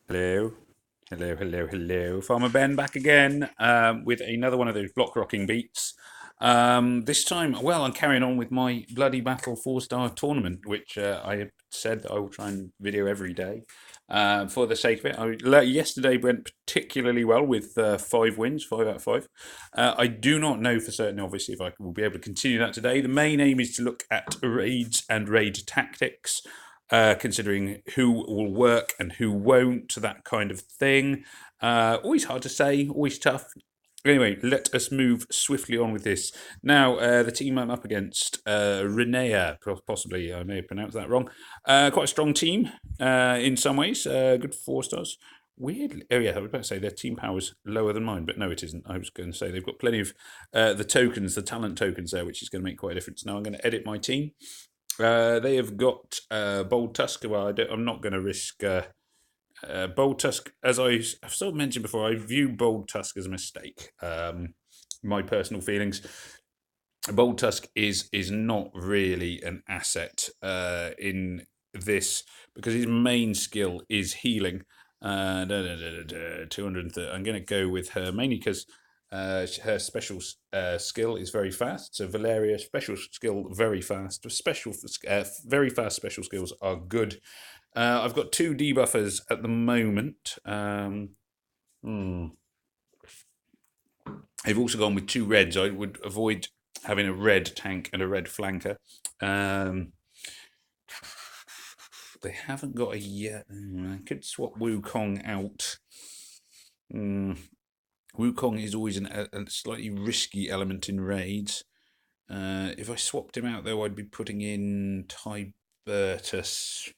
Hello. Hello, hello, hello. Farmer Ben back again with another one of those block rocking beats. This time, well, I'm carrying on with my Bloody Battle 4-star tournament, which I have said that I will try and video every day for the sake of it. Yesterday went particularly well with 5 wins, 5 out of 5. I do not know for certain, obviously, if I will be able to continue that today. The main aim is to look at raids and raid tactics, considering who will work and who won't, that kind of thing. Always hard to say, always tough. Anyway, let us move swiftly on with this. Now, the team I'm up against, Renea, possibly, I may have pronounced that wrong. Quite a strong team in some ways, good 4 stars. Weirdly, oh yeah, I was about to say their team power is lower than mine, but no, it isn't. I was going to say they've got plenty of the tokens, the talent tokens there, which is going to make quite a difference. Now I'm going to edit my team. They have got Bold Tusk. Well, I'm not going to risk Bold Tusk. As I've sort of mentioned before, I view Bold Tusk as a mistake. My personal feelings. Bold Tusk is not really an asset in this because his main skill is healing. 230. I'm going to go with her mainly because her special skill is very fast. So Valeria special skill very fast. Very fast special skills are good. I've got 2 debuffers at the moment. I've also gone with 2 reds. I would avoid having a red tank and a red flanker. They haven't got a yet. I could swap Wukong out. Wukong is always a slightly risky element in raids. If I swapped him out, though, I'd be putting in Tybertus.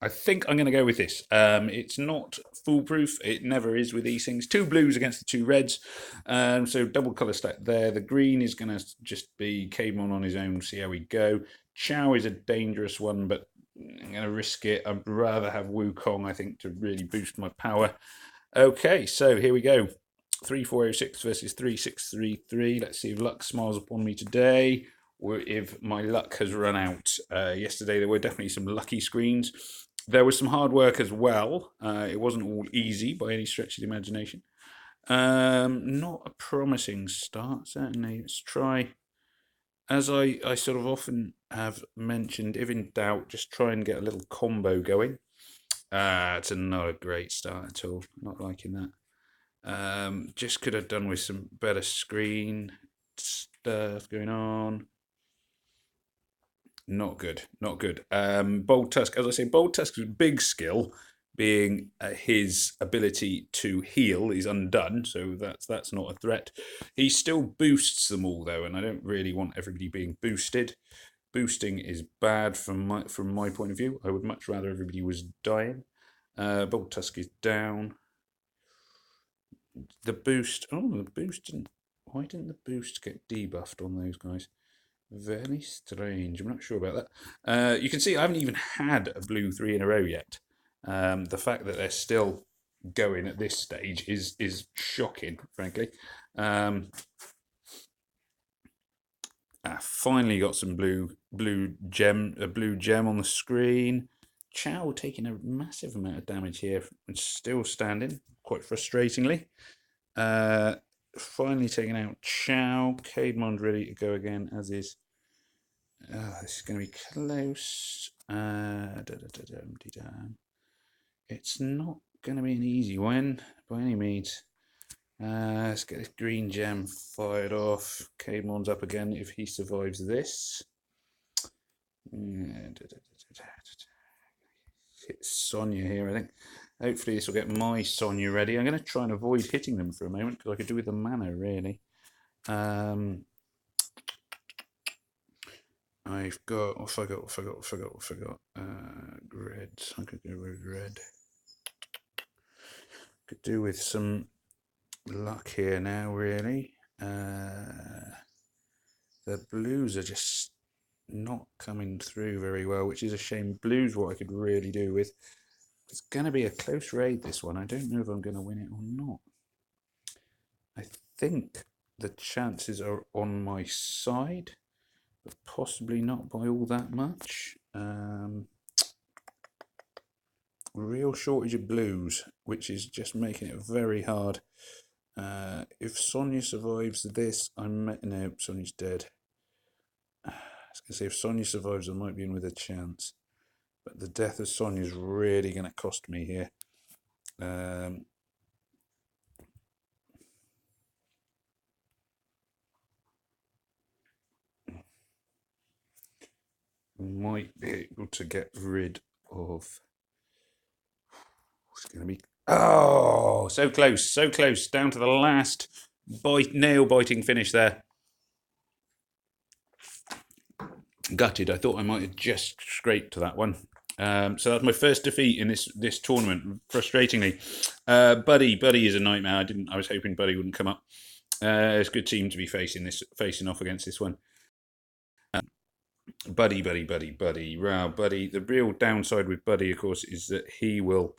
I think I'm going to go with this. It's not foolproof. It never is with these things. 2 blues against the 2 reds. So double colour stack there. The green is going to just be Caedmon on his own. See how we go. Chow is a dangerous one, but I'm going to risk it. I'd rather have Wukong, I think, to really boost my power. Okay, so here we go. 3406 versus 3633. Let's see if luck smiles upon me today or if my luck has run out. Yesterday there were definitely some lucky screens. There was some hard work as well. It wasn't all easy by any stretch of the imagination. Not a promising start, certainly. Let's try. As I sort of often have mentioned, if in doubt, just try and get a little combo going. It's not a great start at all. Not liking that. Just could have done with some better screen stuff going on. Not good, not good. Bold Tusk, as I say, Bold Tusk's big skill being his ability to heal is undone, so that's not a threat. He still boosts them all though, and I don't really want everybody being boosted. Boosting is bad from my point of view. I would much rather everybody was dying. Bold Tusk is down. The boost. Oh, the boost didn't. Why didn't the boost get debuffed on those guys? Very strange. I'm not sure about that. You can see I haven't even had a blue 3 in a row yet. The fact that they're still going at this stage is shocking, frankly. Finally got some blue gem on the screen. Chow taking a massive amount of damage here and still standing, quite frustratingly. Finally taking out Chow. Caedmon's ready to go again, as is. This is going to be close. It's not going to be an easy one by any means. Let's get this green gem fired off. Caedmon's up again if he survives this. Hit Sonya here, I think. Hopefully this will get my Sonya ready. I'm going to try and avoid hitting them for a moment because I could do with the mana, really. I've got, what have I got? Red. I could go with red. Could do with some luck here now, really. The blues are just not coming through very well, which is a shame. Blues what I could really do with. It's going to be a close raid, this one. I don't know if I'm going to win it or not. I think the chances are on my side, but possibly not by all that much. Real shortage of blues, which is just making it very hard. If Sonia survives this, no, Sonia's dead. I was going to say, if Sonia survives, I might be in with a chance. But the death of Sonia is really going to cost me here. Might be able to get rid of. It's going to be. Oh, so close, so close. Down to the last nail biting finish there. Gutted. I thought I might have just scraped to that one. So that's my first defeat in this tournament. Frustratingly, Buddy is a nightmare. I was hoping Buddy wouldn't come up. It's a good team to be facing off against this one. Buddy. Wow, Buddy. The real downside with Buddy, of course, is that he will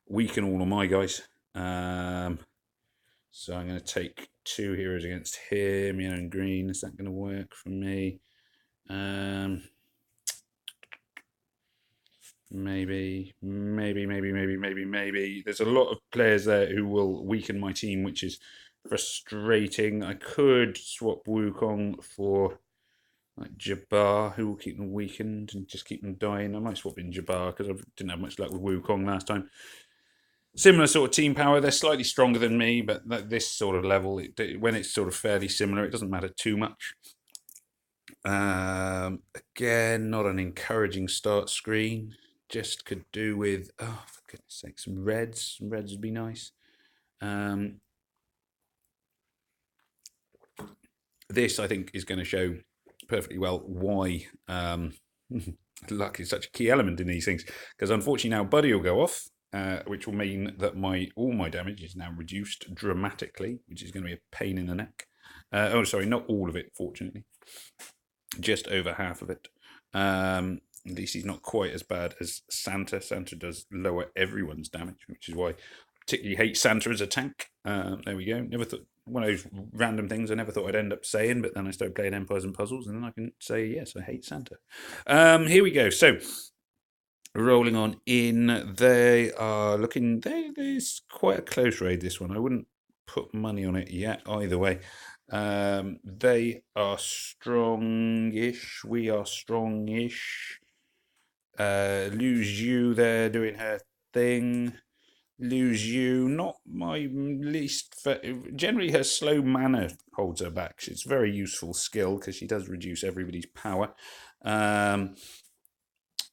weaken all of my guys. So I'm going to take 2 heroes against him, yellow and green. Is that going to work for me? Maybe. There's a lot of players there who will weaken my team, which is frustrating. I could swap Wukong for like Jabbar, who will keep them weakened and just keep them dying. I might swap in Jabbar because I didn't have much luck with Wukong last time. Similar sort of team power. They're slightly stronger than me, but at this sort of level, when it's sort of fairly similar, it doesn't matter too much. Again, not an encouraging start screen. Just could do with, oh, for goodness sake, some reds. Some reds would be nice. This, I think, is going to show perfectly well why luck is such a key element in these things. Because unfortunately now Buddy will go off, which will mean that all my damage is now reduced dramatically, which is going to be a pain in the neck. Oh, sorry, not all of it, fortunately. Just over half of it. At least he's not quite as bad as Santa. Santa does lower everyone's damage, which is why I particularly hate Santa as a tank. There we go. Never thought, one of those random things I never thought I'd end up saying, but then I started playing Empires and Puzzles, and then I can say, yes, I hate Santa. Here we go. So, rolling on in, they are looking, there's quite a close raid, this one. I wouldn't put money on it yet, either way. They are strongish. We are strongish. Lu Zhu there doing her thing. Lu Zhu, not my least. Generally, her slow mana holds her back. It's a very useful skill because she does reduce everybody's power.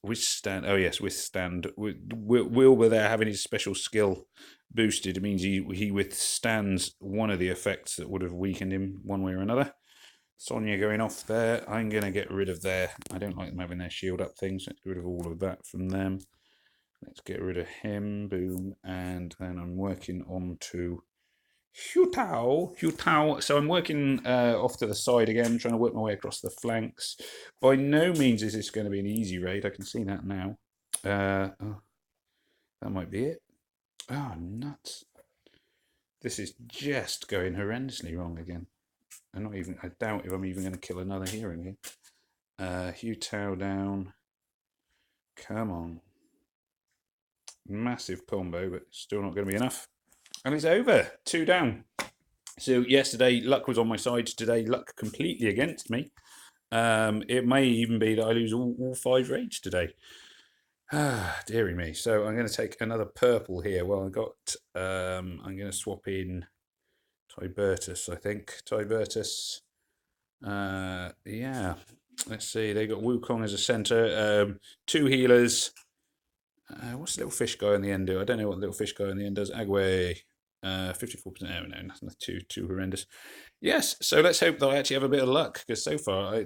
Withstand. Oh yes, withstand. Wilbur there having his special skill boosted. It means he withstands one of the effects that would have weakened him one way or another. Sonia going off there. I'm going to get rid of their. I don't like them having their shield up things. Let's get rid of all of that from them. Let's get rid of him. Boom. And then I'm working on to Hu Tao. So I'm working off to the side again, trying to work my way across the flanks. By no means is this going to be an easy raid. I can see that now. Oh, that might be it. Oh, nuts. This is just going horrendously wrong again. I doubt if I'm even going to kill another hero here. Hu Tao down. Come on. Massive combo, but still not going to be enough. And it's over. 2 down. So yesterday, luck was on my side. Today, luck completely against me. It may even be that I lose all 5 raids today. Dearie me. So I'm going to take another purple here. Well, I'm going to swap in Tibertus, I think. Tibertus. Yeah. Let's see. They got Wukong as a center. 2 healers. What's the little fish guy in the end do? I don't know what the little fish guy in the end does. Agway. 54%. Oh, no, nothing too horrendous. Yes, so let's hope that I actually have a bit of luck, because so far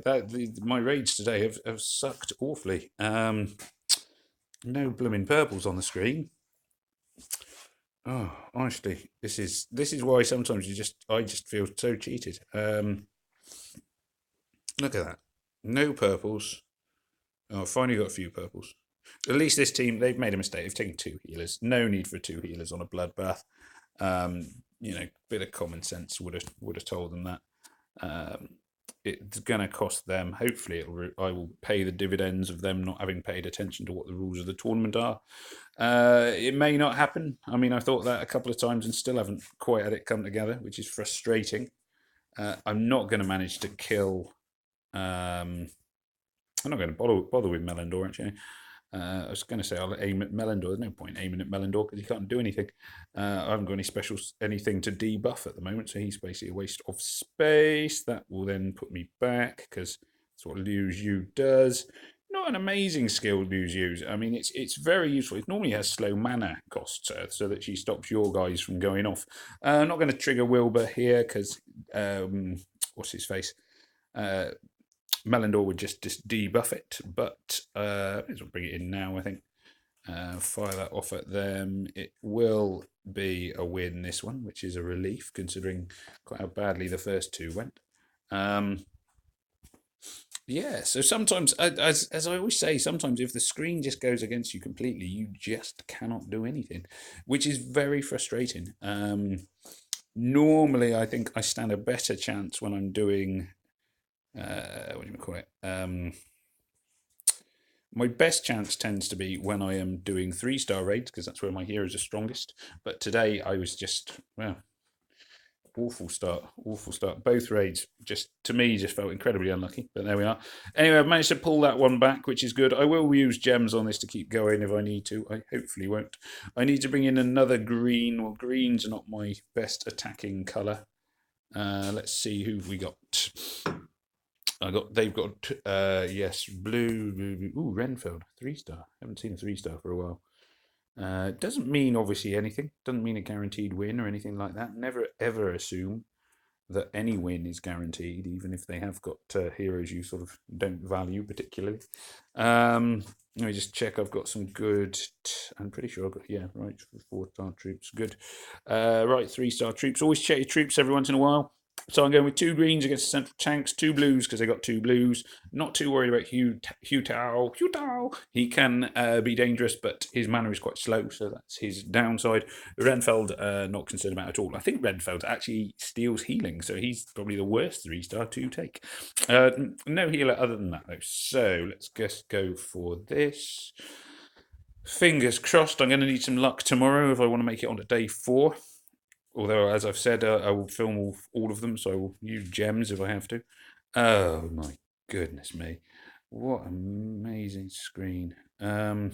my raids today have sucked awfully. No blooming purples on the screen. Oh, honestly, this is why sometimes I just feel so cheated. Look at that. No purples. Oh, I've finally got a few purples. At least this team, they've made a mistake. They've taken 2 healers. No need for 2 healers on a bloodbath. Bit of common sense would have told them that. it's going to cost them. Hopefully, I will pay the dividends of them not having paid attention to what the rules of the tournament are. It may not happen. I mean, I thought that a couple of times and still haven't quite had it come together, which is frustrating. I'm not going to manage to kill. I'm not going to bother with Melindor, actually. I was going to say I'll aim at Melindor. There's no point aiming at Melindor because he can't do anything. I haven't got anything to debuff at the moment, so he's basically a waste of space. That will then put me back because that's what Lose You does. Not an amazing skill, Lose You. I mean, it's very useful. It normally has slow mana costs, so that she stops your guys from going off. I'm not going to trigger Wilbur here because what's his face? Melindor would just debuff it, but let's bring it in now, I think. Fire that off at them. It will be a win, this one, which is a relief, considering quite how badly the first two went. Yeah, so sometimes, as I always say, sometimes if the screen just goes against you completely, you just cannot do anything, which is very frustrating. Normally, I think I stand a better chance when I'm doing what do you call it? My best chance tends to be when I am doing 3-star raids because that's where my heroes are strongest. But today I was just awful start. Both raids just to me just felt incredibly unlucky. But there we are. Anyway, I've managed to pull that one back, which is good. I will use gems on this to keep going if I need to. I hopefully won't. I need to bring in another green. Well, greens are not my best attacking colour. Let's see who we got. They've got, yes, blue. Ooh, Renfield, 3-star. Haven't seen a 3-star for a while. Doesn't mean obviously anything. Doesn't mean a guaranteed win or anything like that. Never ever assume that any win is guaranteed, even if they have got heroes you sort of don't value particularly. Let me just check. I've got some good. I'm pretty sure I've got, yeah, right, 4-star troops. Good. Right, 3-star troops. Always check your troops every once in a while. So I'm going with 2 greens against the central tanks, 2 blues because they got 2 blues. Not too worried about Hu Tao. He can be dangerous, but his mana is quite slow, so that's his downside. Renfeld, not concerned about at all. I think Renfeld actually steals healing, so he's probably the worst 3-star to take. No healer other than that, though. So let's just go for this. Fingers crossed. I'm going to need some luck tomorrow if I want to make it on to day 4. Although, as I've said, I will film all of them, so I will use gems if I have to. Oh, my goodness me. What an amazing screen. There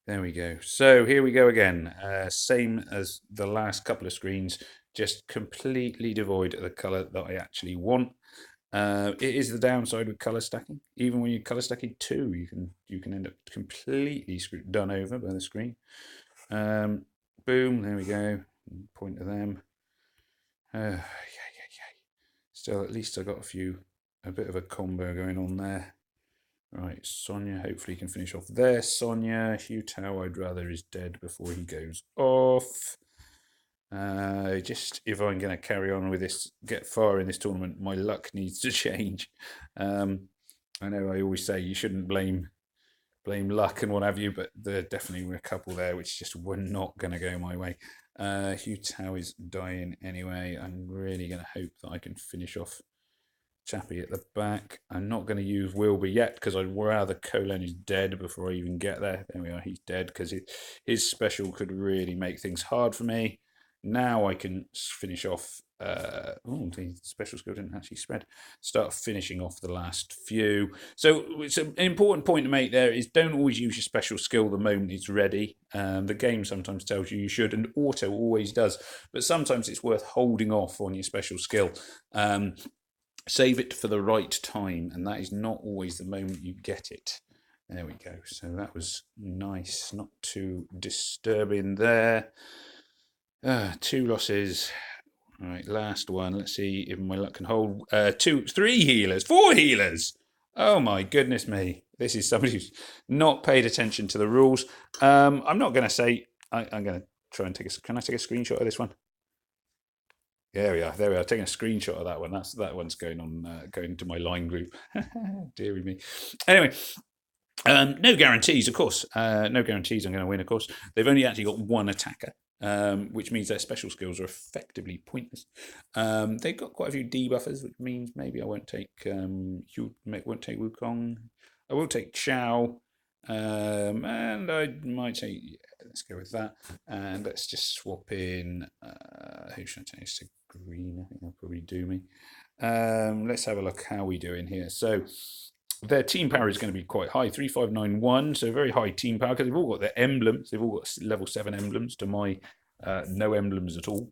we go. So here we go again. Same as the last couple of screens, just completely devoid of the colour that I actually want. It is the downside with colour stacking. Even when you're colour stacking 2, you can end up completely done over by the screen. Boom, there we go. Point to them. Still, at least I got a bit of a combo going on there. Right, Sonia, hopefully can finish off there. Sonia, Hu Tao, I'd rather is dead before he goes off. Just if I'm going to carry on with this, get far in this tournament, my luck needs to change. I know I always say you shouldn't blame luck and what have you, but there definitely were a couple there which just were not going to go my way. Hu Tao is dying anyway. I'm really going to hope that I can finish off Chappie at the back. I'm not going to use Wilbur yet because I'd rather Colen is dead before I even get there. There we are, he's dead because his special could really make things hard for me. Now I can finish off. Oh, the special skill didn't actually spread. Start finishing off the last few. So it's an important point to make there is don't always use your special skill the moment it's ready. The game sometimes tells you should, and auto always does. But sometimes it's worth holding off on your special skill. Save it for the right time, and that is not always the moment you get it. There we go. So that was nice, not too disturbing there. 2 losses. All right, last one. Let's see if my luck can hold. 3 healers, 4 healers. Oh my goodness me! This is somebody who's not paid attention to the rules. I'm not going to say. I'm going to try and take a. Can I take a screenshot of this one? There we are. Taking a screenshot of that one. That one's going on, going to my line group. Deary me. Anyway, No guarantees, of course. No guarantees I'm going to win, of course. They've only actually got one attacker, which means their special skills are effectively pointless. They've got quite a few debuffers, which means maybe I won't take won't take Wukong. I will take Chao, and I might take. Yeah, let's go with that, and let's just swap in. Who should I take? To green. I think that'll probably do me. Let's have a look how we doing here. So their team power is going to be quite high, 3591, so very high team power because they've all got their emblems. They've all got level 7 emblems to my no emblems at all.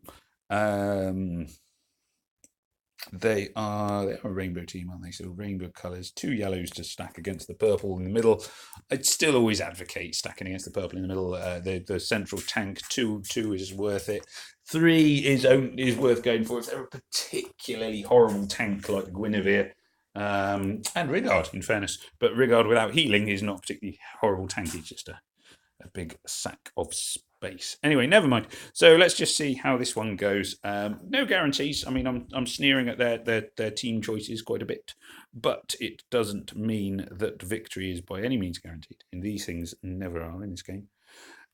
They are a rainbow team, aren't they? So rainbow colours, 2 yellows to stack against the purple in the middle. I'd still always advocate stacking against the purple in the middle. The central tank, 2 is worth it. 3 is worth going for if they're a particularly horrible tank like Guinevere. And Rigard, in fairness. But Rigard without healing is not particularly horrible tank. He's just a big sack of space. Anyway, never mind. So let's just see how this one goes. No guarantees. I mean, I'm sneering at their team choices quite a bit, but it doesn't mean that victory is by any means guaranteed. And these things never are in this game.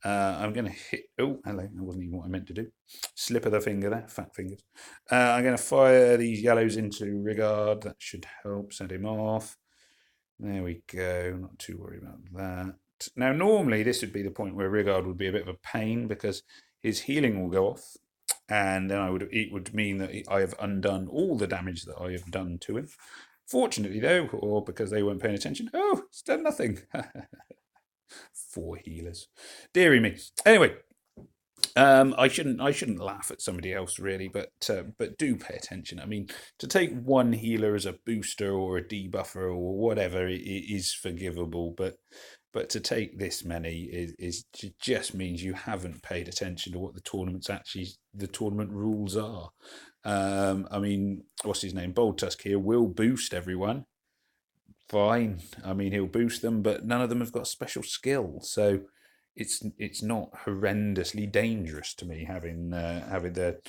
I'm going to hit... Oh, hello. That wasn't even what I meant to do. Slip of the finger there. Fat fingers. I'm going to fire these yellows into Rigard. That should help set him off. There we go. Not too worried about that. Now, normally, this would be the point where Rigard would be a bit of a pain because his healing will go off. And then it would mean that I have undone all the damage that I have done to him. Fortunately, though, or because they weren't paying attention, oh, it's done nothing. 4 healers, dearie me. Anyway, I shouldn't laugh at somebody else really, but do pay attention. I mean, to take 1 healer as a booster or a debuffer or whatever is forgivable, but to take this many is just means you haven't paid attention to what the tournament rules are. I mean, what's his name? Bold Tusk here will boost everyone. Fine. I mean, he'll boost them, but none of them have got special skill, so it's not horrendously dangerous to me having their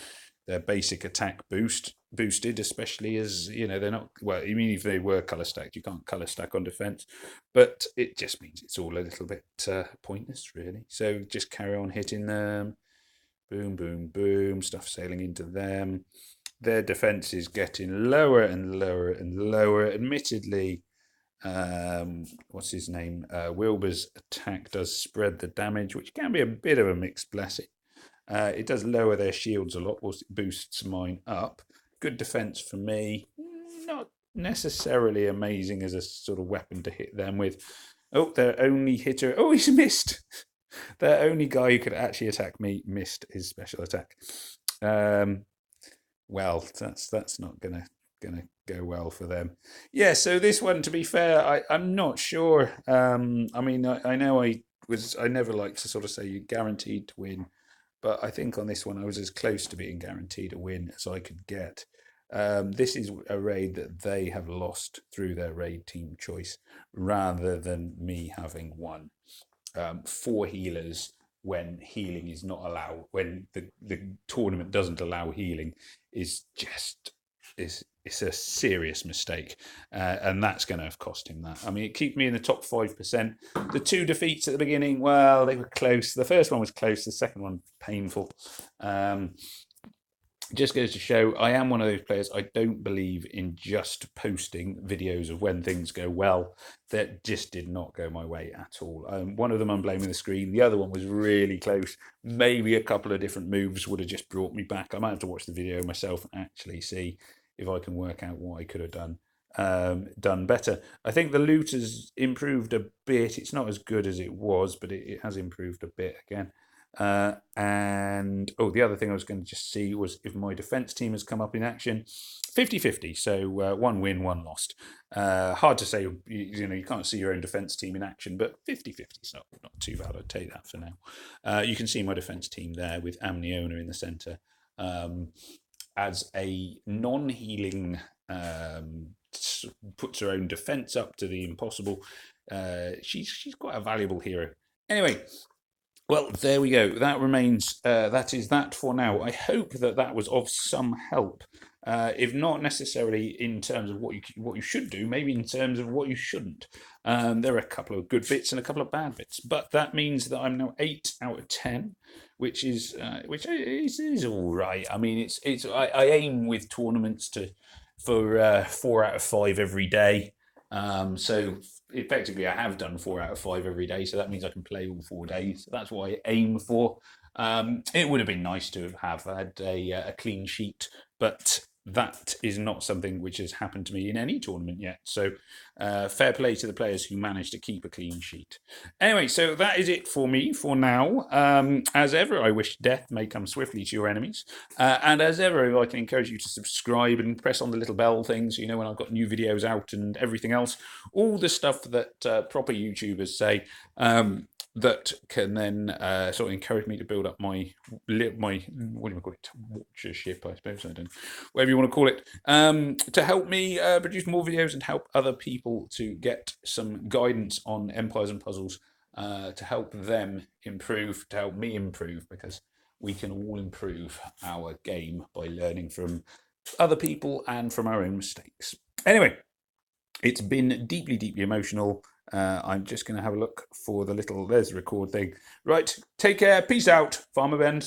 basic attack boosted, especially as they're not. Well, I mean, if they were color stacked, you can't color stack on defense, but it just means it's all a little bit pointless, really. So just carry on hitting them. Boom, boom, boom. Stuff sailing into them. Their defense is getting lower and lower and lower. Admittedly. What's his name? Wilbur's attack does spread the damage, which can be a bit of a mixed blessing. It does lower their shields a lot, whilst it boosts mine up. Good defense for me. Not necessarily amazing as a sort of weapon to hit them with. Oh, their only hitter. Oh, he's missed. Their only guy who could actually attack me missed his special attack. Well, that's not gonna go well for them. Yeah, so this one, to be fair, I'm not sure. I mean, I know I never like to sort of say you're guaranteed to win, but I think on this one I was as close to being guaranteed a win as I could get. This is a raid that they have lost through their raid team choice rather than me having won. 4 healers when healing is not allowed, when the tournament doesn't allow healing, is just it's a serious mistake, and that's going to have cost him that. I mean, it kept me in the top 5%. The 2 defeats at the beginning, well, they were close. The first one was close. The second one, painful. Just goes to show I am one of those players. I don't believe in just posting videos of when things go well. That just did not go my way at all. One of them I'm blaming the screen. The other one was really close. Maybe a couple of different moves would have just brought me back. I might have to watch the video myself and actually see if I can work out what I could have done better. I think the loot has improved a bit. It's not as good as it was, but it has improved a bit again. And the other thing I was going to just see was if my defense team has come up in action. 50-50, so 1 win, 1 lost. Hard to say, you can't see your own defense team in action, but 50-50 is not too bad. I'd take that for now. You can see my defense team there with Amniona in the centre. As a non-healing, puts her own defense up to the impossible. She's quite a valuable hero. Anyway, well, there we go. That remains. That is that for now. I hope that was of some help. if not necessarily in terms of what you should do, maybe in terms of what you shouldn't. There are a couple of good bits and a couple of bad bits, but that means that I'm now 8 out of 10, which is all right. I mean, I aim with tournaments for 4 out of 5 every day. So effectively, I have done 4 out of 5 every day. So that means I can play all 4 days. So that's what I aim for. It would have been nice to have had a clean sheet, but that is not something which has happened to me in any tournament yet. So fair play to the players who managed to keep a clean sheet. Anyway, so that is it for me for now. As ever, I wish death may come swiftly to your enemies. And as ever, I can encourage you to subscribe and press on the little bell thing so you know when I've got new videos out and everything else. All the stuff that proper YouTubers say. That can then sort of encourage me to build up my what do you call it, watchership, I suppose, I don't know, whatever you want to call it, to help me produce more videos and help other people to get some guidance on Empires and Puzzles, to help them improve, to help me improve, because we can all improve our game by learning from other people and from our own mistakes. Anyway, it's been deeply, deeply emotional. I'm just going to have a look for the little, there's the record thing. Right, take care, peace out, Farmer Ben.